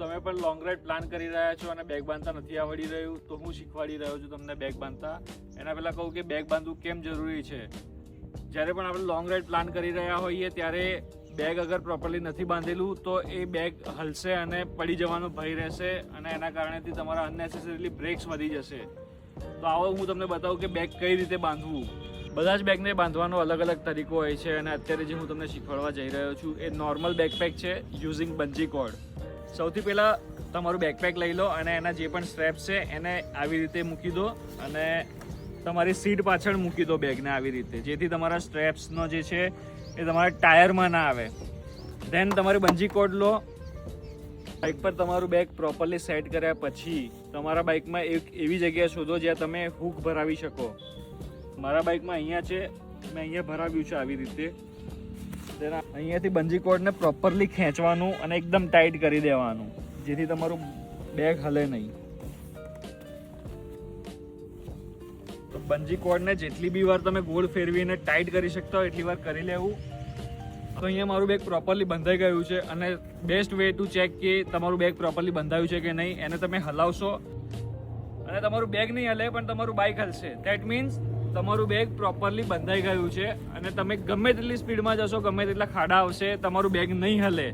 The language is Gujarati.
તમે પણ લોંગ રાઈડ પ્લાન કરી રહ્યા છો અને બેગ બાંધતા નથી આવડી રહ્યું તો હું શીખવાડી રહ્યો છું તમને બેગ બાંધતા. એના પહેલાં કહું કે બેગ બાંધવું કેમ જરૂરી છે. જ્યારે પણ આપણે લોંગ રાઈડ પ્લાન કરી રહ્યા હોઈએ ત્યારે બેગ અગર પ્રોપરલી નથી બાંધેલું તો એ બેગ હલશે અને પડી જવાનો ભય રહેશે અને એના કારણેથી તમારા અનનેસેસરીલી બ્રેક્સ વધી જશે. તો આવો હું તમને બતાવું કે બેગ કઈ રીતે બાંધવું. બધા જ બેગને બાંધવાનો અલગ અલગ તરીકો હોય છે અને અત્યારે જે હું તમને શીખવાડવા જઈ રહ્યો છું એ નોર્મલ બેકપેક છે યુઝિંગ બંજી કોર્ડ. સૌથી પહેલાં તમારું બેકપેક લઈ લો અને એના જે પણ સ્ટ્રેપ્સ છે એને આવી રીતે મૂકી દો અને તમારી સીટ પાછળ મૂકી દો બેગને આવી રીતે, જેથી તમારા સ્ટ્રેપ્સનો જે છે એ તમારા ટાયરમાં ના આવે. દેન તમારી બંજી કોર્ડ લો. બાઇક પર તમારું બેગ પ્રોપરલી સેટ કર્યા પછી તમારા બાઇકમાં એક એવી જગ્યા શોધો જ્યાં તમે હૂક ભરાવી શકો. મારા બાઇકમાં અહીંયા છે, મેં અહીંયા ભરાવ્યું છે આવી રીતે. અહીંયાથી બંજી કોર્ડને પ્રોપરલી ખેંચવાનું અને એકદમ ટાઈટ કરી દેવાનું, જેથી તમારું બેગ હલે નહીં. તો બંજી કોર્ડને જેટલી બી વાર તમે ગોળ ફેરવીને ટાઈટ કરી શકતા હોય એટલી વાર કરી લેવું. તો અહીંયા મારું બેગ પ્રોપરલી બંધાઈ ગયું છે અને બેસ્ટ વે ટુ ચેક કે તમારું બેગ પ્રોપરલી બંધાયું છે કે નહીં, એને તમે હલાવશો અને તમારું બેગ નહીં હલે પણ તમારું બાઇક હલશે. ધેટ મીન્સ તમારું બેગ પ્રોપરલી બંધાઈ ગયું છે અને તમે ગમે તેટલી સ્પીડમાં જશો, ગમે તેટલા ખાડા આવશે, તમારું બેગ નહીં હલે.